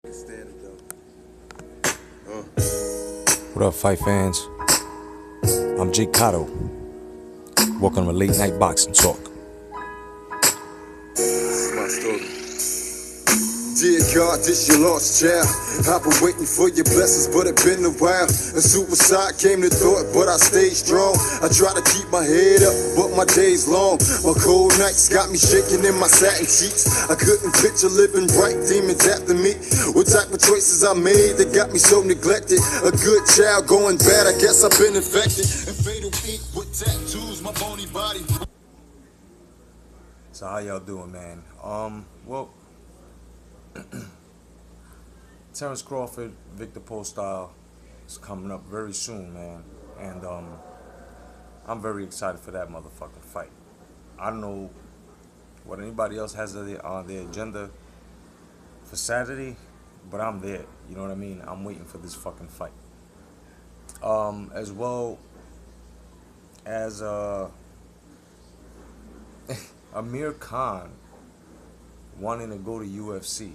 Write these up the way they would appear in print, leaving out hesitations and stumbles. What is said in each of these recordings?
What up, fight fans? I'm J.Cotto. Welcome to Late Night Boxing Talk. This is my story. Dear God, this your lost child. I've been waiting for your blessings, but it's been a while. And suicide came to thought, but I stayed strong. I try to keep my head up, but my day's long. My cold nights got me shaking in my satin sheets. I couldn't picture living right, demons after me. What type of choices I made that got me so neglected? A good child going bad, I guess I've been infected. And fatal ink with tattoos, my bony body. So how y'all doing, man? Well, Terrence Crawford, Victor Postile is coming up very soon, man. And I'm very excited for that motherfucking fight. I don't know what anybody else has on their agenda for Saturday, but I'm there. You know what I mean? I'm waiting for this fucking fight. As well as Amir Khan wanting to go to UFC.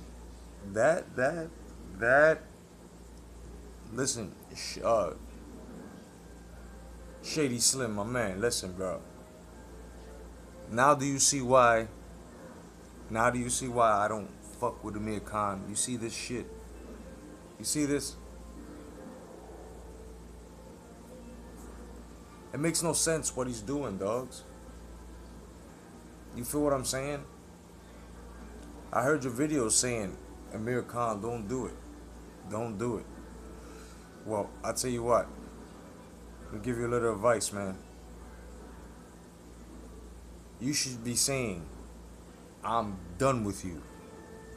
Listen, Shady Slim, my man, listen, bro. Now do you see why I don't fuck with Amir Khan? You see this shit? You see this? It makes no sense what he's doing, dogs. You feel what I'm saying? I heard your video saying, Amir Khan, don't do it. Don't do it. Well, I'll tell you what. I'll give you a little advice, man. You should be saying, I'm done with you.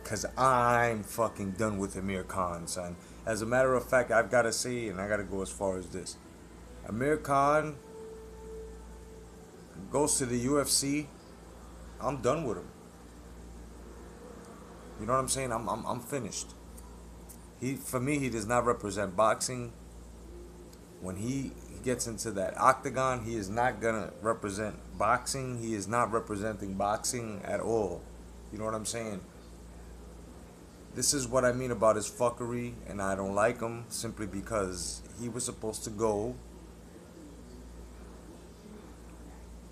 Because I'm fucking done with Amir Khan, son. As a matter of fact, I've got to say, and I got to go as far as this. Amir Khan goes to the UFC, I'm done with him. You know what I'm saying? I'm finished. For me, he does not represent boxing. When he gets into that octagon, he is not gonna represent boxing. He is not representing boxing at all. You know what I'm saying? This is what I mean about his fuckery, and I don't like him simply because he was supposed to go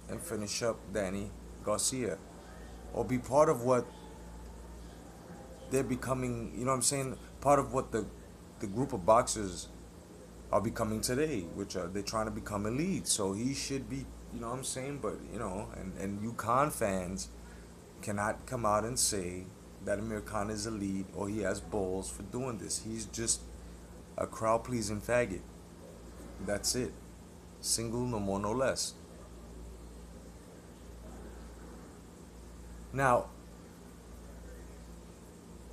and finish up Danny Garcia, or be part of what they're becoming, you know what I'm saying, part of what the group of boxers are becoming today, which are they're trying to become elite. So he should be, you know what I'm saying, but you know, and you Khan fans cannot come out and say that Amir Khan is elite or he has balls for doing this. He's just a crowd pleasing faggot. That's it. Single, no more, no less. Now,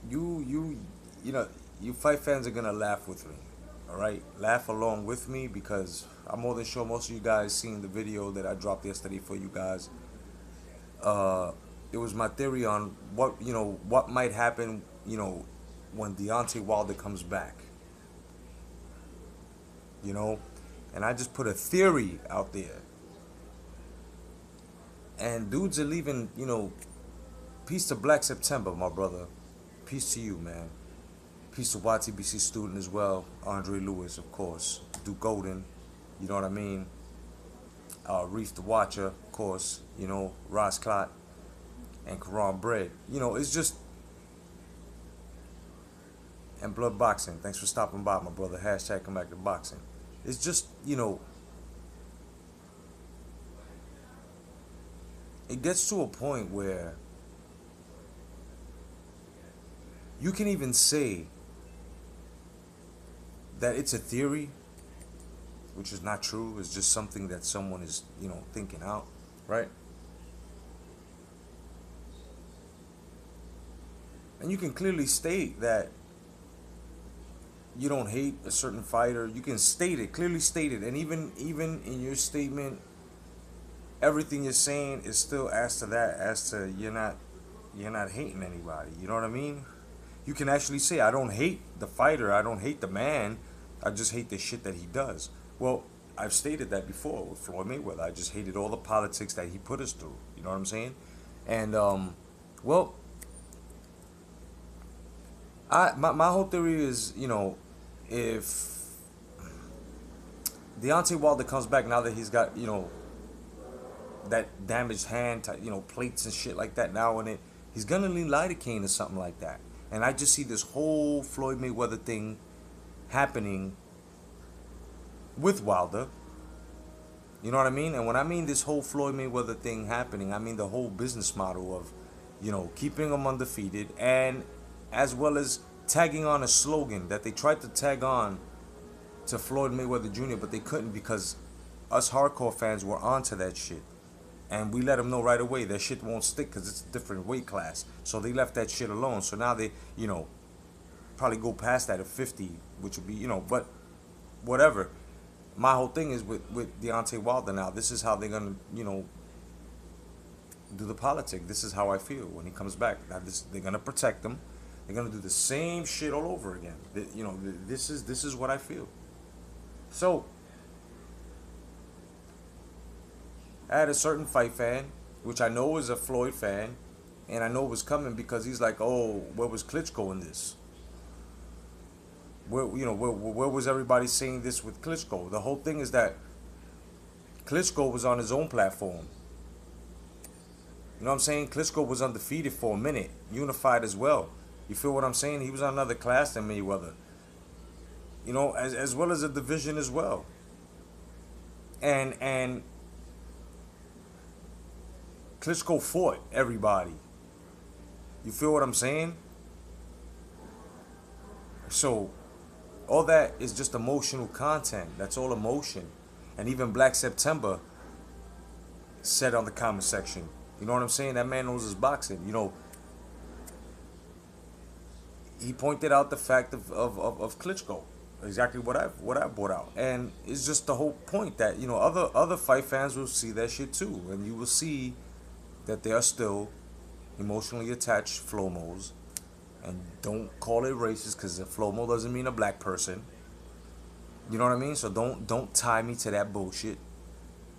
you know, you fight fans are gonna laugh with me, all right? Laugh along with me because I'm more than sure most of you guys seen the video that I dropped yesterday for you guys. It was my theory on what might happen, when Deontay Wilder comes back, and I just put a theory out there, and dudes are leaving, peace to Black September, my brother. Peace to you, man. Peace to YTBC student as well. Andre Lewis, of course. Duke Golden, you know what I mean? Reef the Watcher, of course. Ross Clot and Karan Bread. It's just... And Blood Boxing. Thanks for stopping by, my brother. Hashtag come back to boxing. It's just, it gets to a point where you can even say that it's a theory, which is not true. It's just something that someone is, thinking out, right? And you can clearly state that you don't hate a certain fighter. You can state it, clearly state it. And even in your statement, everything you're saying is still as to you're not hating anybody. You know what I mean? You can actually say, I don't hate the fighter, I don't hate the man, I just hate the shit that he does. Well, I've stated that before with Floyd Mayweather. I just hated all the politics that he put us through. You know what I'm saying? And, well, My whole theory is, if Deontay Wilder comes back now that he's got, that damaged hand, plates and shit like that now, and he's gonna need lidocaine or something like that. And I just see this whole Floyd Mayweather thing happening with Wilder. You know what I mean? And when I mean this whole Floyd Mayweather thing happening, I mean the whole business model of, keeping him undefeated, and as well as tagging on a slogan that they tried to tag on to Floyd Mayweather Jr., but they couldn't because us hardcore fans were onto that shit. And we let them know right away that shit won't stick because it's a different weight class. So they left that shit alone. So now they, probably go past that at 50, which would be, but whatever. My whole thing is with Deontay Wilder now. This is how they're going to, do the politics. This is how I feel when he comes back. Now they're going to protect him. They're going to do the same shit all over again. This is what I feel. So, I had a certain fight fan, which I know is a Floyd fan, and I know it was coming because he's like, oh, where was Klitschko in this? Where was everybody saying this with Klitschko? The whole thing is that Klitschko was on his own platform. You know what I'm saying? Klitschko was undefeated for a minute, unified as well. You feel what I'm saying? He was on another class than Mayweather. As well as a division as well. And Klitschko fought everybody. You feel what I'm saying? So, all that is just emotional content. That's all emotion. And even Black September said on the comment section, you know what I'm saying? That man knows his boxing. He pointed out the fact of Klitschko. Exactly what I brought out. And it's just the whole point that, other fight fans will see that shit too. And you will see that they are still emotionally attached Flomos. And don't call it racist because a Flomo doesn't mean a black person. You know what I mean? So don't tie me to that bullshit.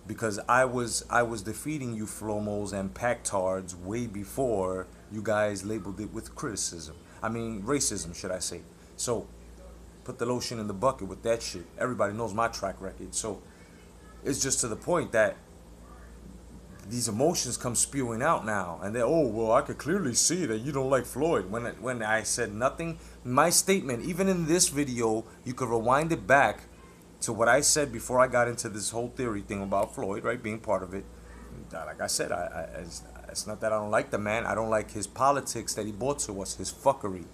Because I was defeating you Flomos and Pactards way before you guys labeled it with criticism. I mean racism, should I say. So put the lotion in the bucket with that shit. Everybody knows my track record. So it's just to the point that these emotions come spewing out now, and they're, oh, well, I could clearly see that you don't like Floyd. When I said nothing, my statement, even in this video, you could rewind it back to what I said before I got into this whole theory thing about Floyd, right, being part of it. Like I said, it's not that I don't like the man. I don't like his politics that he brought to us, his fuckery.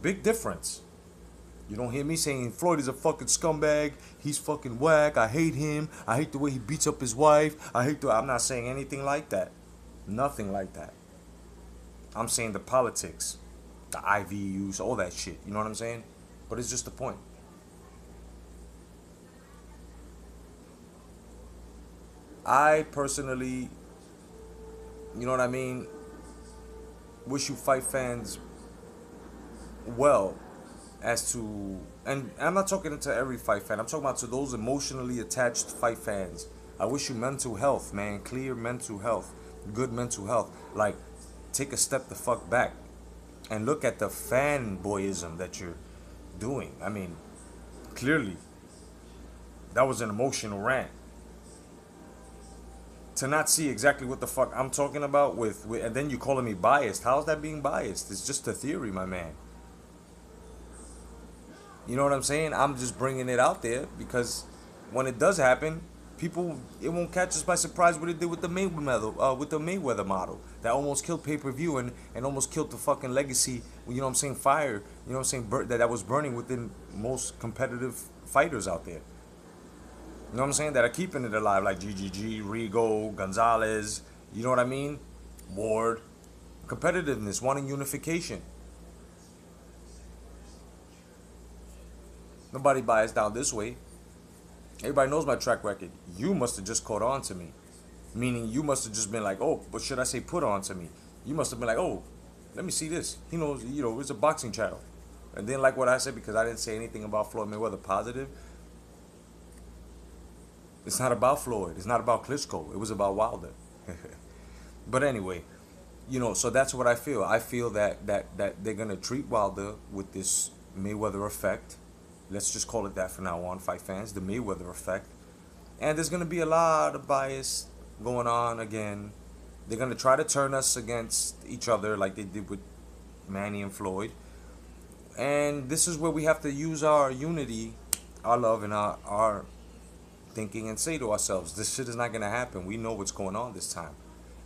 Big difference. You don't hear me saying Floyd is a fucking scumbag. He's fucking whack. I hate him. I hate the way he beats up his wife. I'm not saying anything like that. Nothing like that. I'm saying the politics, the IV use, all that shit. You know what I'm saying? But it's just the point. I personally, you know what I mean, wish you fight fans well. As to, and I'm not talking to every fight fan, I'm talking about to those emotionally attached fight fans. I wish you mental health, man. Clear mental health, good mental health. Like, take a step the fuck back and look at the fanboyism that you're doing. I mean, clearly that was an emotional rant. To not see exactly what the fuck I'm talking about with and then you calling me biased. How's that being biased? It's just a theory, my man. You know what I'm saying? I'm just bringing it out there because when it does happen, it won't catch us by surprise what it did with the Mayweather model that almost killed pay-per-view and almost killed the fucking legacy. You know what I'm saying? Fire. You know what I'm saying? That was burning within most competitive fighters out there. You know what I'm saying? That are keeping it alive, like GGG, Rigo, Gonzalez. You know what I mean? Ward. Competitiveness, wanting unification. Nobody buys down this way. Everybody knows my track record. You must have just caught on to me. Meaning you must have just been like, oh, but should I say put on to me? You must have been like, oh, let me see this. He knows, it's a boxing channel. And then like what I said, because I didn't say anything about Floyd Mayweather positive. It's not about Floyd. It's not about Klitschko. It was about Wilder. But anyway, So that's what I feel. I feel that they're gonna treat Wilder with this Mayweather effect. Let's just call it that from now on, fight fans. The Mayweather effect, and there's gonna be a lot of bias going on again. They're gonna try to turn us against each other like they did with Manny and Floyd. And this is where we have to use our unity, our love, and our thinking and say to ourselves, this shit is not gonna happen. We know what's going on this time.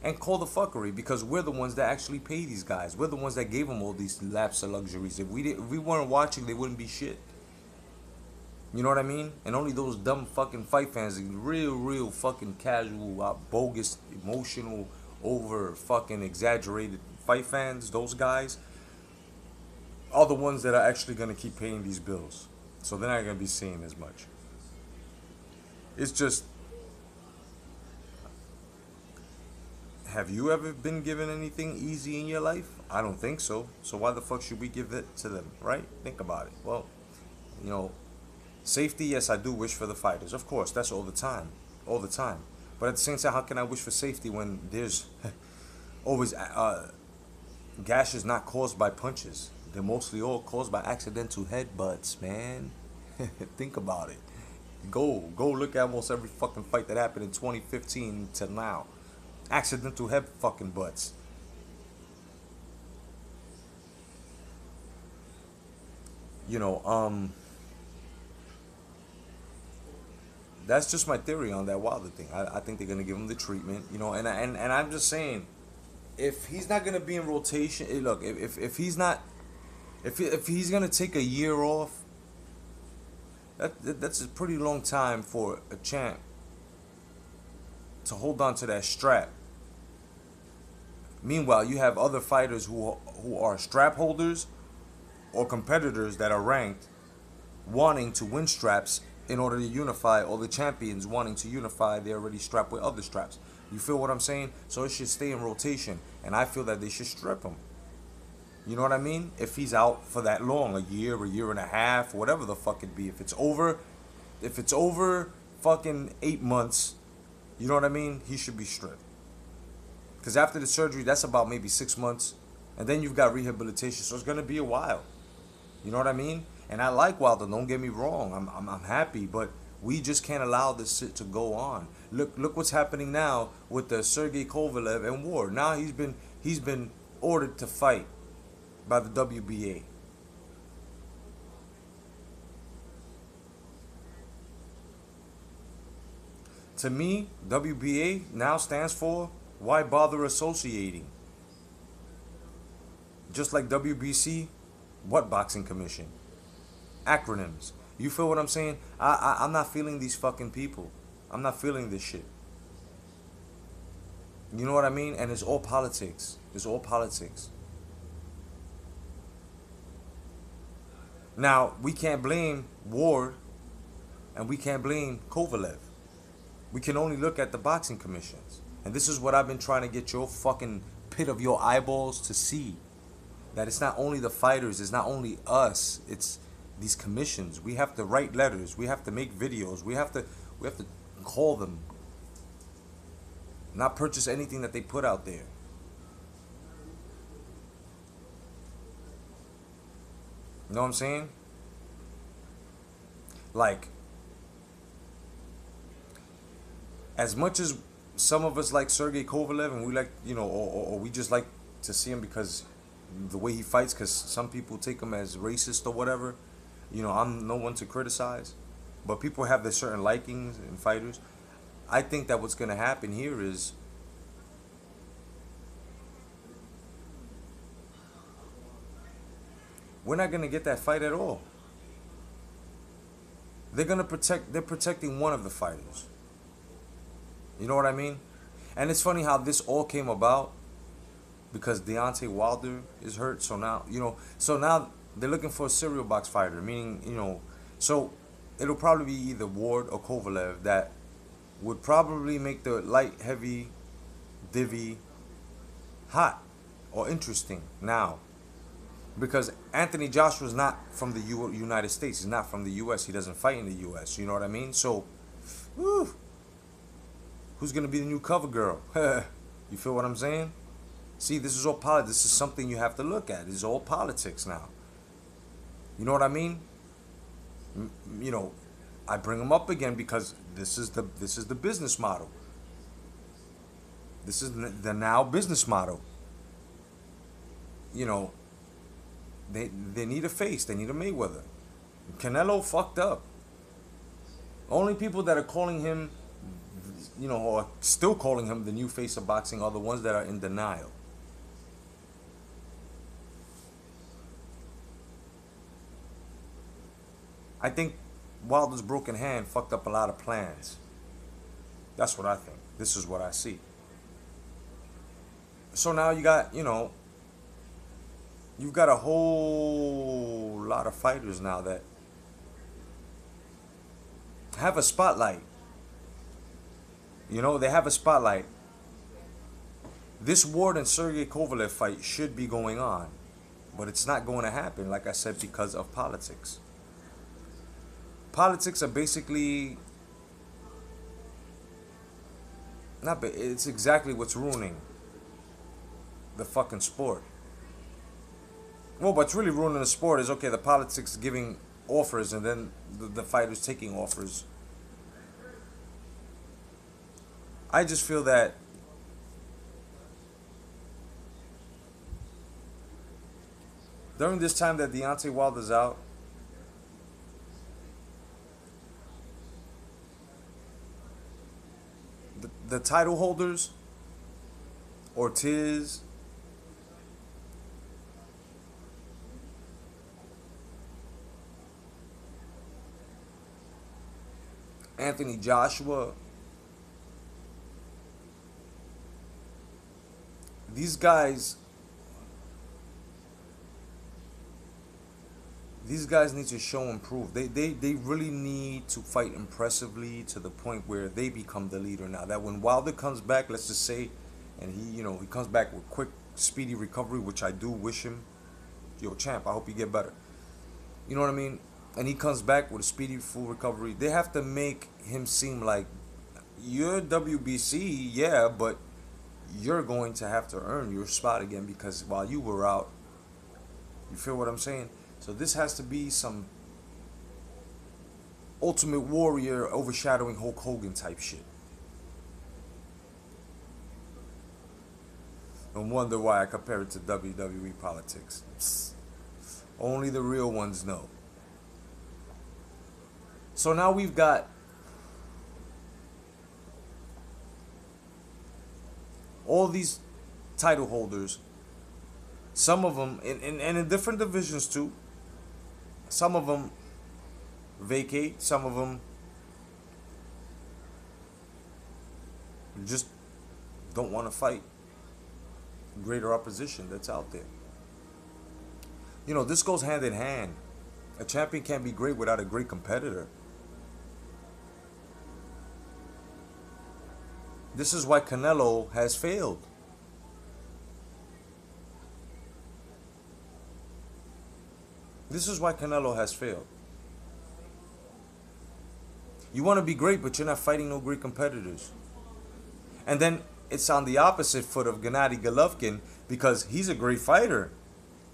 And call the fuckery because we're the ones that actually pay these guys. We're the ones that gave them all these laps of luxuries. If we weren't watching, they wouldn't be shit. You know what I mean? And only those dumb fucking fight fans, real fucking casual, bogus, emotional, over fucking exaggerated fight fans, those guys are the ones that are actually gonna keep paying these bills. So they're not gonna be seeing as much. It's just, have you ever been given anything easy in your life? I don't think so. So why the fuck should we give it to them, right? Think about it. Well, you know, safety, yes, I do wish for the fighters. Of course, that's all the time. All the time. But at the same time, how can I wish for safety when there's always gashes not caused by punches? They're mostly all caused by accidental headbutts, man. Think about it. Go look at almost every fucking fight that happened in 2015 to now. Accidental head fucking butts. You know, that's just my theory on that Wilder thing. I think they're gonna give him the treatment, and I'm just saying, if he's not gonna be in rotation, look, if he's not, if he's gonna take a year off, that's a pretty long time for a champ to hold on to that strap. Meanwhile, you have other fighters who are strap holders or competitors that are ranked wanting to win straps in order to unify, or the champions wanting to unify, they're already strapped with other straps. You feel what I'm saying? So it should stay in rotation, and I feel that they should strip him. You know what I mean? If he's out for that long, a year and a half, whatever the fuck it be. If it's over fucking 8 months, you know what I mean? He should be stripped. Because after the surgery, that's about maybe 6 months, and then you've got rehabilitation, so it's gonna be a while. You know what I mean? And I like Wilder. Don't get me wrong. I'm happy, but we just can't allow this shit to go on. Look what's happening now with the Sergey Kovalev and Ward. Now he's been ordered to fight by the WBA. To me, WBA now stands for why bother associating? Just like WBC, what boxing commission? Acronyms. You feel what I'm saying? I'm not feeling these fucking people. I'm not feeling this shit. You know what I mean? And it's all politics. It's all politics. Now, we can't blame Ward and we can't blame Kovalev. We can only look at the boxing commissions. And this is what I've been trying to get your fucking pit of your eyeballs to see. That it's not only the fighters, it's not only us, it's these commissions. We have to write letters, we have to make videos, we have to call them. Not purchase anything that they put out there. You know what I'm saying? Like, as much as some of us like Sergey Kovalev and we like, or we just like to see him because the way he fights, because some people take him as racist or whatever, I'm no one to criticize, but people have their certain likings in fighters. I think that what's going to happen here is we're not going to get that fight at all. They're protecting one of the fighters. You know what I mean? And it's funny how this all came about because Deontay Wilder is hurt. So now, they're looking for a serial box fighter, meaning, so it'll probably be either Ward or Kovalev that would probably make the light heavy divvy hot or interesting now. Because Anthony Joshua's not from the United States. He's not from the U.S. He doesn't fight in the U.S. You know what I mean? So, whew, who's going to be the new cover girl? You feel what I'm saying? See, this is all politics. This is something you have to look at. It's all politics now. You know what I mean? You know, I bring them up again because this is the business model. This is the now business model. You know, they need a face. They need a Mayweather. Canelo fucked up. Only people that are calling him, or still calling him the new face of boxing are the ones that are in denial. I think Wilder's broken hand fucked up a lot of plans. That's what I think. This is what I see. So now you've got a whole lot of fighters now that have a spotlight. They have a spotlight. This Ward and Sergey Kovalev fight should be going on, but it's not going to happen, like I said, because of politics. Politics are basically not. It's exactly what's ruining the fucking sport. Well, what's really ruining the sport is, okay, the politics giving offers and then the fighters taking offers. I just feel that during this time that Deontay Wilder's out, the title holders, Ortiz, Anthony Joshua, these guys need to show and prove. They really need to fight impressively to the point where they become the leader now. That when Wilder comes back, let's just say, and he comes back with quick, speedy recovery, which I do wish him. Yo, champ, I hope you get better. You know what I mean? And he comes back with a speedy, full recovery. They have to make him seem like, you're WBC, yeah, but you're going to have to earn your spot again because while you were out, you feel what I'm saying? So this has to be some Ultimate Warrior overshadowing Hulk Hogan type shit. And wonder why I compare it to WWE politics. Psst. Only the real ones know. So now we've got all these title holders, some of them, in different divisions too. Some of them vacate, some of them just don't want to fight greater opposition that's out there. This goes hand in hand. A champion can't be great without a great competitor. This is why Canelo has failed. This is why Canelo has failed. You want to be great, but you're not fighting no great competitors. And then it's on the opposite foot of Gennady Golovkin because he's a great fighter.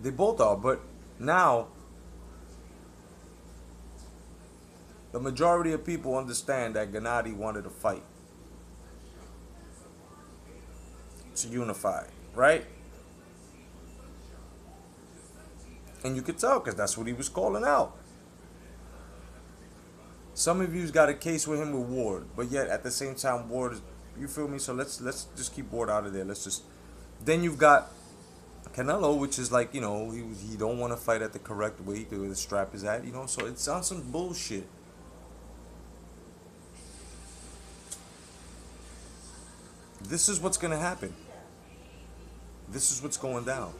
They both are, but now the majority of people understand that Gennady wanted to fight to unify, right? And you could tell because that's what he was calling out. Some of you's got a case with him with Ward, but yet at the same time, Ward is, you feel me? So let's just keep Ward out of there. Then you've got Canelo, which is like, he don't want to fight at the correct weight where the strap is at, so it's on some bullshit. This is what's gonna happen. This is what's going down.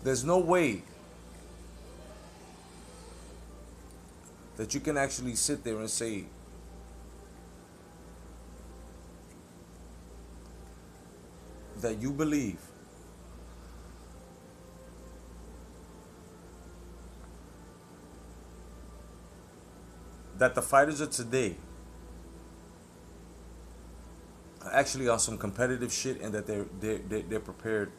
There's no way that you can actually sit there and say that you believe that the fighters of today actually on some competitive shit, and that they're prepared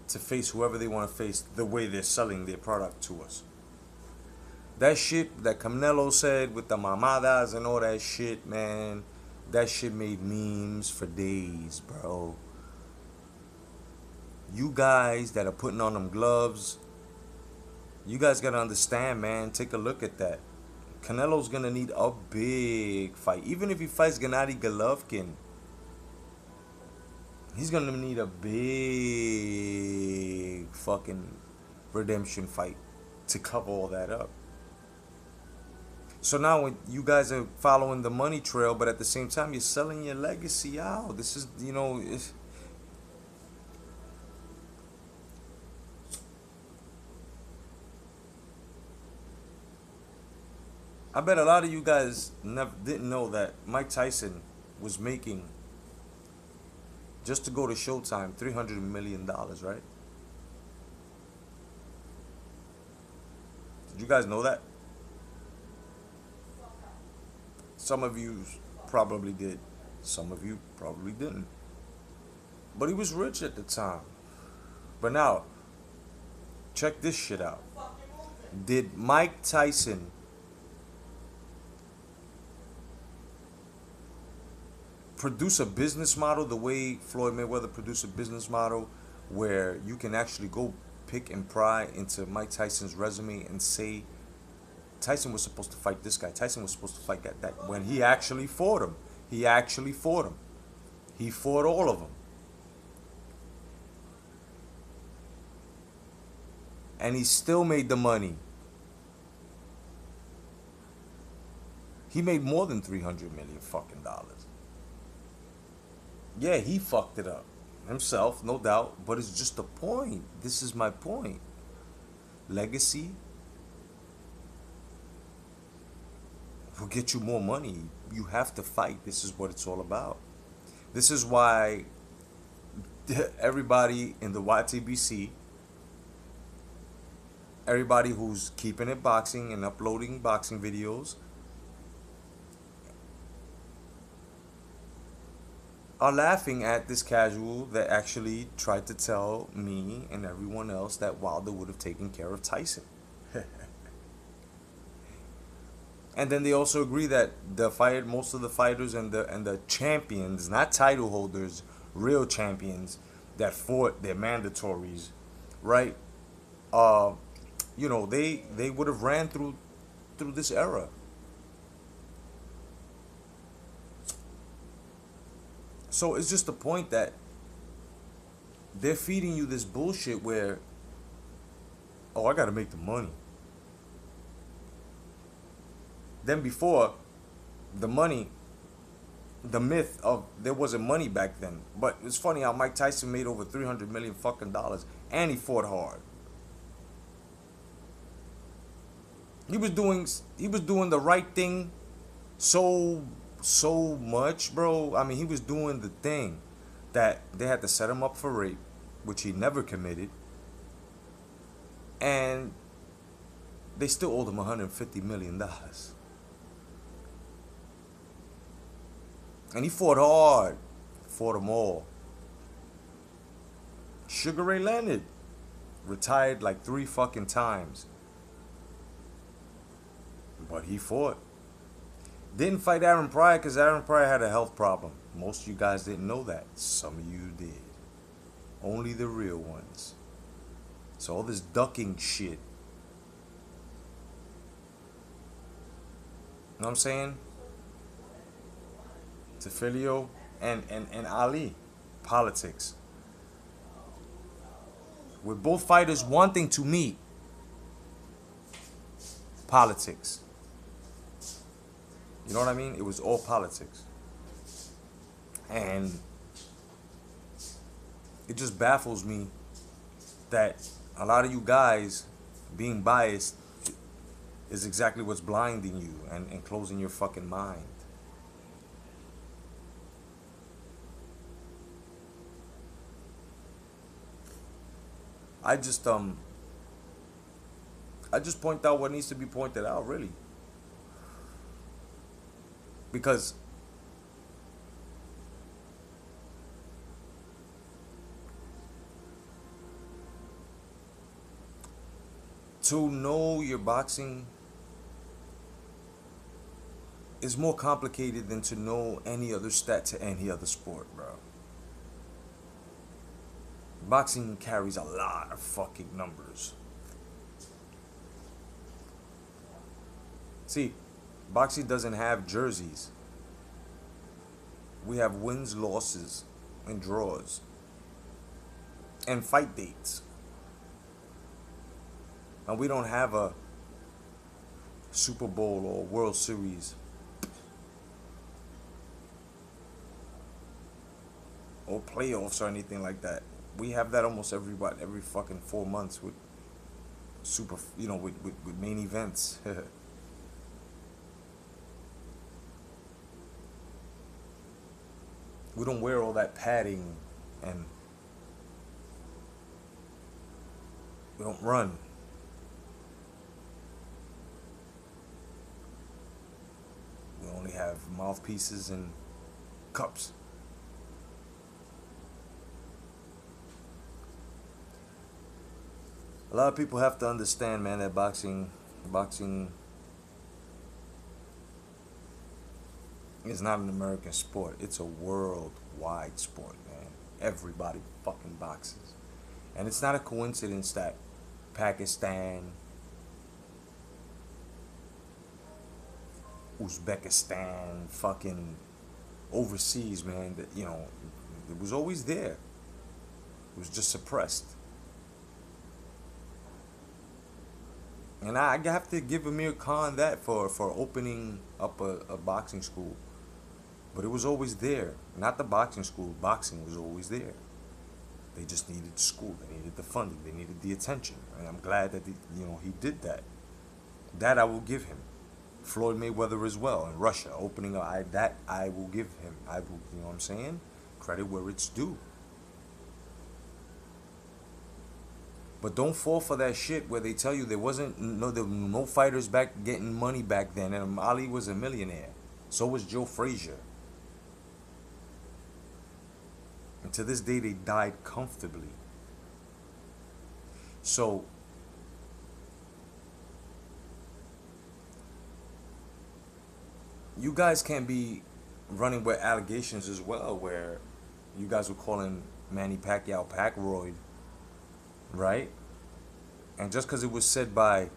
to face whoever they want to face the way they're selling their product to us. That shit that Canelo said with the mamadas and all that shit, man, that shit made memes for days, bro. You guys that are putting on them gloves, you guys gotta understand, man. Take a look at that. Canelo's gonna need a big fight. Even if he fights Gennady Golovkin, he's gonna need a big fucking redemption fight to cover all that up. So now when you guys are following the money trail, but at the same time you're selling your legacy out. This is, I bet a lot of you guys never didn't know that Mike Tyson was making, just to go to Showtime, $300 million, right? Did you guys know that? Some of you probably did. Some of you probably didn't. But he was rich at the time. But now, check this shit out. Did Mike Tyson produce a business model the way Floyd Mayweather produced a business model, where you can actually go pick and pry into Mike Tyson's resume and say Tyson was supposed to fight this guy, Tyson was supposed to fight that, when he actually fought him? He actually fought him. He fought all of them. And he still made the money. He made more than 300 million fucking dollars. Yeah, he fucked it up himself, no doubt, but it's just a point. This is my point. Legacy will get you more money. You have to fight. This is what it's all about. This is why everybody in the YTBC, everybody who's keeping it boxing and uploading boxing videos, are laughing at this casual that actually tried to tell me and everyone else that Wilder would have taken care of Tyson. And then they also agree that most of the fighters and the champions, not title holders, real champions that fought their mandatories, right? They would have ran through this era. So it's just the point that they're feeding you this bullshit where, oh, I gotta make the money. Then before, the money, the myth of there wasn't money back then. But it's funny how Mike Tyson made over 300 million fucking dollars, and he fought hard. He was doing the right thing so much, bro. I mean, he was doing the thing that they had to set him up for rape, which he never committed, and they still owed him $150 million. And he fought hard, fought them all. Sugar Ray Leonard retired like 3 fucking times, but he fought. Didn't fight Aaron Pryor because Aaron Pryor had a health problem. Most of you guys didn't know that. Some of you did. Only the real ones. So all this ducking shit. You know what I'm saying? Tefilio and Ali. Politics. With both fighters wanting to meet. Politics. You know what I mean? It was all politics. And it just baffles me that a lot of you guys being biased is exactly what's blinding you and closing your fucking mind. I just point out what needs to be pointed out, really. Because To know your boxing is more complicated than to know any other stat to any other sport, bro. Boxing carries a lot of fucking numbers. See, boxing doesn't have jerseys. We have wins, losses, and draws, and fight dates. And we don't have a Super Bowl or World Series or playoffs or anything like that. We have that almost every fucking 4 months with with main events. We don't wear all that padding, and we don't run. We only have mouthpieces and cups. A lot of people have to understand, man, that boxing is not an American sport. It's a worldwide sport, man. Everybody fucking boxes. And it's not a coincidence that Pakistan, Uzbekistan, fucking overseas, man, that, it was always there. It was just suppressed. And I have to give Amir Khan that for opening up a boxing school. But it was always there. Not the boxing school. Boxing was always there. They just needed school. They needed the funding. They needed the attention. And I'm glad that he did that. That I will give him. Floyd Mayweather as well in Russia, opening up. That I will give him. I will. You know what I'm saying? Credit where it's due. But don't fall for that shit where they tell you there were no fighters back getting money back then, and Ali was a millionaire. So was Joe Frazier. And to this day, they died comfortably. So you guys can't be running with allegations as well, where you guys were calling Manny Pacquiao Pacroid, right? And just because it was said by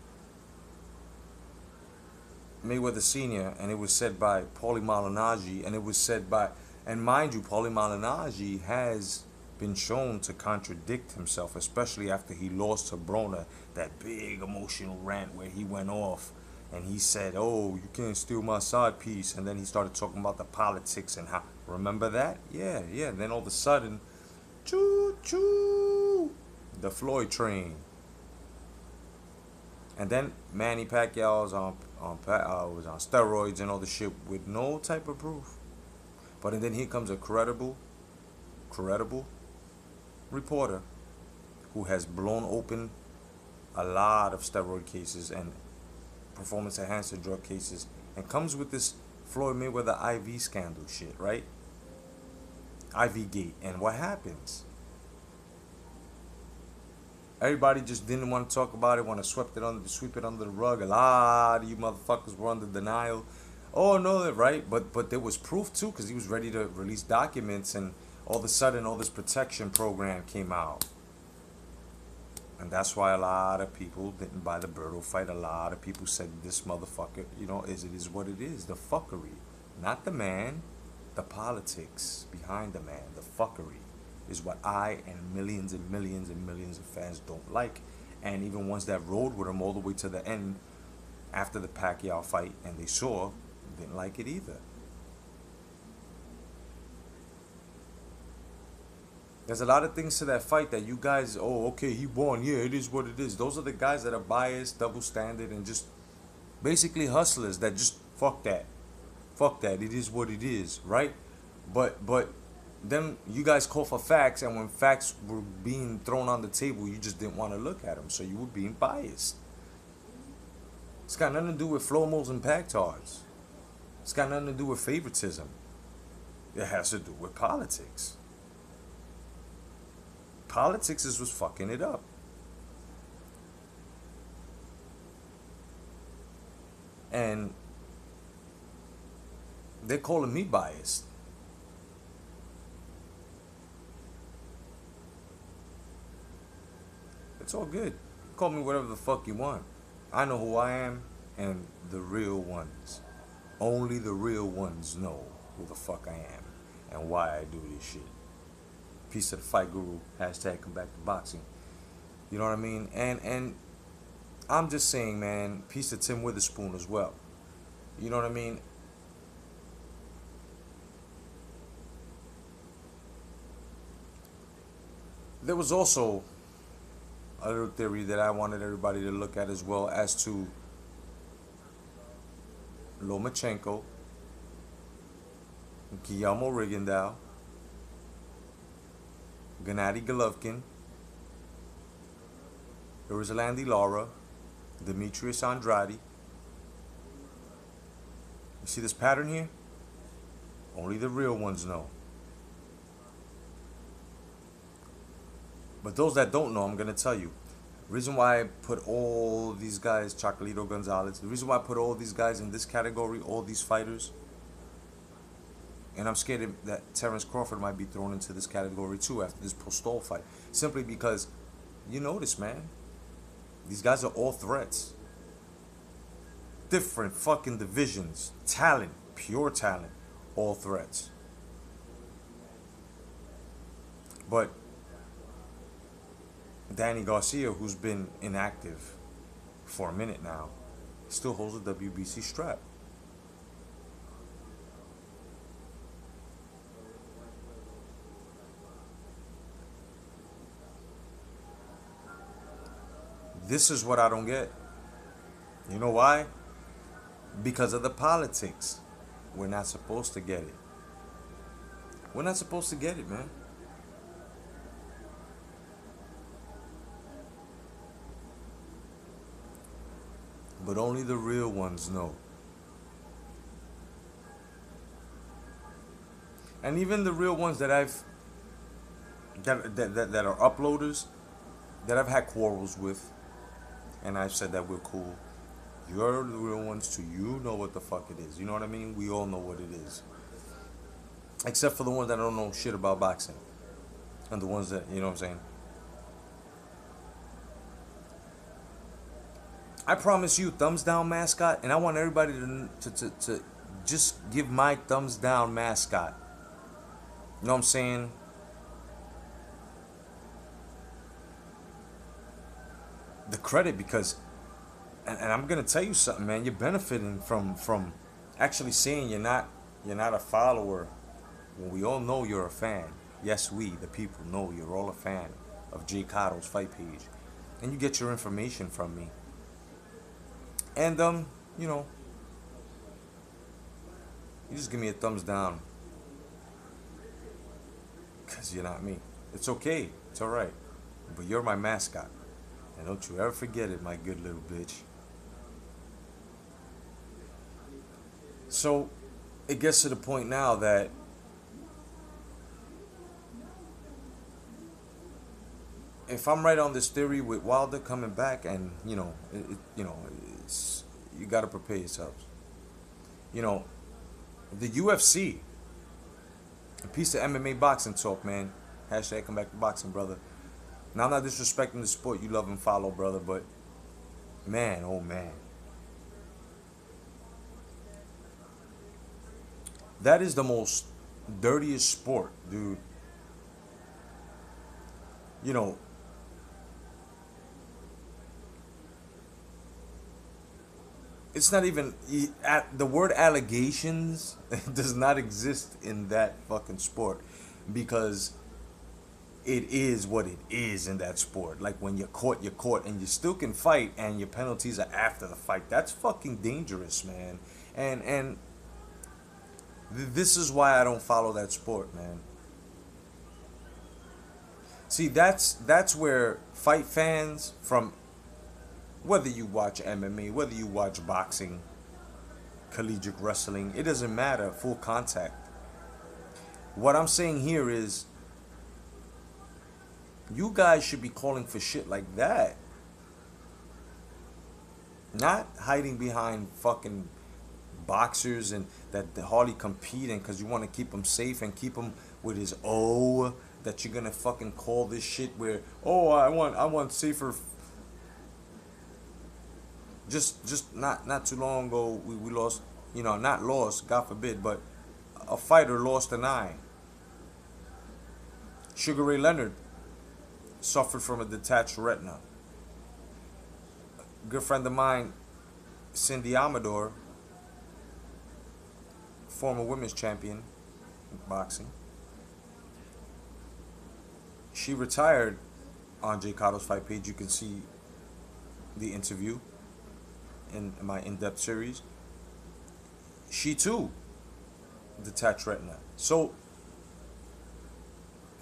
Mayweather Sr. and it was said by Paulie Malignaggi and it was said by, and mind you, Paulie Malignaggi has been shown to contradict himself, especially after he lost to Broner, that big emotional rant where he went off and he said, "Oh, you can't steal my side piece," and then he started talking about the politics and how, remember that? Yeah. And then all of a sudden, choo choo, the Floyd train. And then Manny Pacquiao was on steroids and all the shit with no type of proof. But then here comes a credible reporter who has blown open a lot of steroid cases and performance enhancing drug cases, and comes with this Floyd Mayweather IV scandal shit, right? IV gate. And what happens? Everybody just didn't want to talk about it, want to sweep it under the rug. A lot of you motherfuckers were under denial. Oh no, right? But there was proof too, because he was ready to release documents, and all of a sudden all this protection program came out. And that's why a lot of people didn't buy the Berto fight. A lot of people said this motherfucker, it is what it is. The fuckery. Not the man, the politics behind the man, the fuckery is what I and millions and millions and millions of fans don't like. And even ones that rode with him all the way to the end after the Pacquiao fight and they saw, didn't like it either. There's a lot of things to that fight that you guys, oh, okay, he won. Yeah, it is what it is. Those are the guys that are biased, double standard, and just basically hustlers that just fuck that. Fuck that. It is what it is, right? But then you guys call for facts, and when facts were being thrown on the table, you just didn't want to look at them, so you were being biased. It's got nothing to do with Flomos and Pactards. It's got nothing to do with favoritism. It has to do with politics. Politics is what's fucking it up. And they're calling me biased. It's all good. Call me whatever the fuck you want. I know who I am, and the real ones. Only the real ones know who the fuck I am and why I do this shit. Peace to the fight guru. Hashtag come back to boxing. You know what I mean? And I'm just saying, man, peace to Tim Witherspoon as well. You know what I mean? There was also a little theory that I wanted everybody to look at as well as to Lomachenko, Guillermo Rigondeaux, Gennady Golovkin, Erislandy Lara, Demetrius Andrade. You see this pattern here? Only the real ones know. But those that don't know, I'm going to tell you. The reason why I put all these guys, Chocolatito Gonzalez, the reason why I put all these guys in this category, all these fighters, and I'm scared that Terence Crawford might be thrown into this category too after this Postol fight. Simply because, you notice, man, these guys are all threats. Different fucking divisions. Talent, pure talent, all threats. But Danny Garcia, who's been inactive for a minute now, still holds a WBC strap. This is what I don't get. You know why? Because of the politics. We're not supposed to get it. We're not supposed to get it, man. But only the real ones know. And even the real ones that I've that are uploaders that I've had quarrels with, and I've said that we're cool. You're the real ones too. You know what the fuck it is. You know what I mean? We all know what it is. Except for the ones that don't know shit about boxing. And the ones that, you know what I'm saying? I promise you, thumbs down mascot, and I want everybody to just give my thumbs down mascot. You know what I'm saying? The credit, because, and I'm gonna tell you something, man. You're benefiting from actually saying you're not a follower when we all know you're a fan. Yes, we the people know you're all a fan of J.Cotto's fight page, and you get your information from me. And you know, you just give me a thumbs down, cause you're not me. It's okay. It's all right. But you're my mascot. And don't you ever forget it, my good little bitch. So, it gets to the point now that if I'm right on this theory with Wilder coming back, and you know, it's, you got to prepare yourselves. You know, the UFC, a piece of MMA boxing talk, man. Hashtag come back to boxing, brother. Now, I'm not disrespecting the sport you love and follow, brother, but man, oh man. That is the most dirtiest sport, dude. You know, it's not even, the word allegations does not exist in that fucking sport, because it is what it is in that sport. Like, when you're caught, and you still can fight, and your penalties are after the fight. That's fucking dangerous, man. And this is why I don't follow that sport, man. See, that's where fight fans from, whether you watch MMA, whether you watch boxing, collegiate wrestling, it doesn't matter, full contact. What I'm saying here is, you guys should be calling for shit like that. Not hiding behind fucking boxers and that hardly competing because you want to keep him safe and keep him with his that you're gonna fucking call this shit where I want safer. Just not too long ago we lost, not lost, God forbid, but a fighter lost an eye. Sugar Ray Leonard suffered from a detached retina. A good friend of mine, Cindy Amador, former women's champion in boxing, she retired on J.Cotto's fight page. You can see the interview in my in-depth series. She too detached retina. So,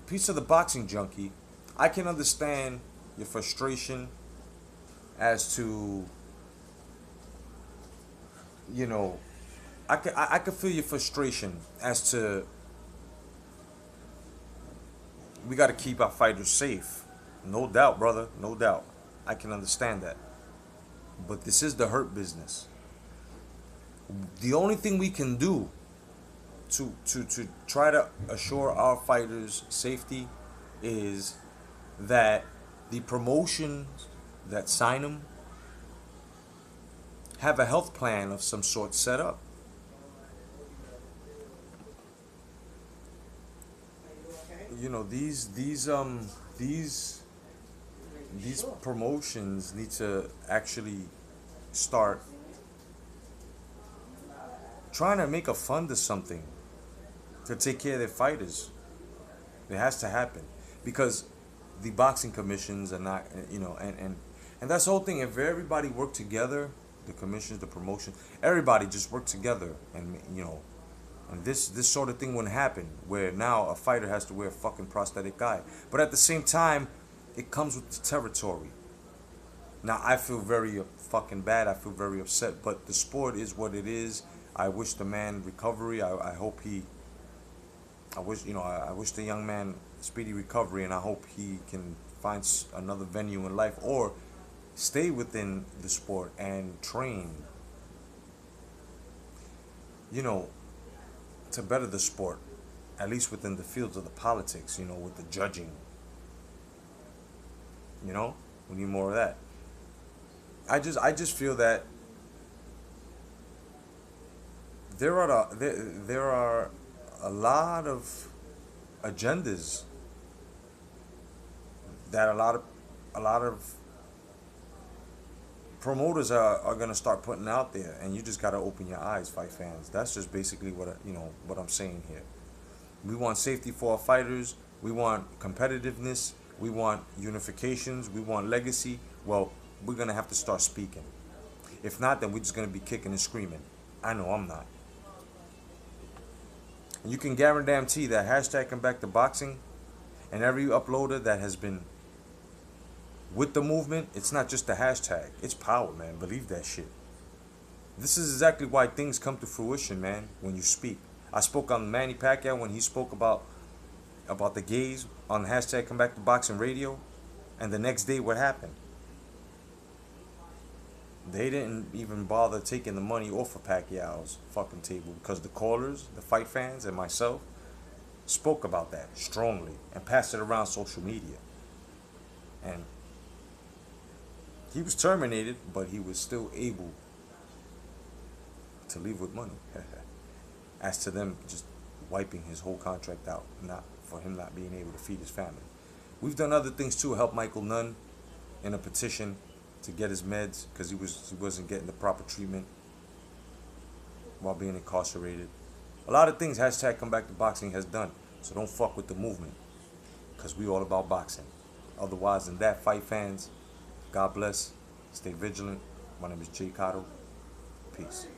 piece of the boxing junkie, I can understand your frustration as to, you know, I could feel your frustration as to we got to keep our fighters safe. No doubt, brother. No doubt. I can understand that. But this is the hurt business. The only thing we can do to try to assure our fighters safety is that the promotions that sign them have a health plan of some sort set up. These promotions need to actually start trying to make a fund of something to take care of their fighters. It has to happen because the boxing commissions are not, and that's the whole thing. If everybody worked together, the commissions, the promotion, everybody just worked together, and and this sort of thing wouldn't happen. Where now a fighter has to wear a fucking prosthetic eye, but at the same time, it comes with the territory. Now I feel very fucking bad. I feel very upset, but the sport is what it is. I wish the man recovery. I hope he. I wish the young man speedy recovery, and I hope he can find another venue in life or stay within the sport and train. You know, to better the sport, at least within the fields of the politics. With the judging. We need more of that. I just feel that there are a lot of agendas that a lot of promoters are gonna start putting out there, and you just gotta open your eyes, fight fans. That's just basically what I'm saying here. We want safety for our fighters. We want competitiveness. We want unifications. We want legacy. Well, we're gonna have to start speaking. If not, then we're just gonna be kicking and screaming. I know I'm not. And you can guarantee that hashtag come back to boxing and every uploader that has been with the movement, it's not just the hashtag. It's power, man. Believe that shit. This is exactly why things come to fruition, man, when you speak. I spoke on Manny Pacquiao when he spoke about the gays on hashtag come back to boxing radio, and the next day what happened? They didn't even bother taking the money off of Pacquiao's fucking table because the callers, the fight fans, and myself spoke about that strongly and passed it around social media. And he was terminated, but he was still able to leave with money. As to them just wiping his whole contract out, not for him not being able to feed his family. We've done other things too. Help Michael Nunn in a petition to get his meds because he wasn't getting the proper treatment while being incarcerated. A lot of things hashtag come back to boxing has done. So don't fuck with the movement because we all about boxing. Otherwise than that, fight fans, God bless. Stay vigilant. My name is J.Cotto. Peace.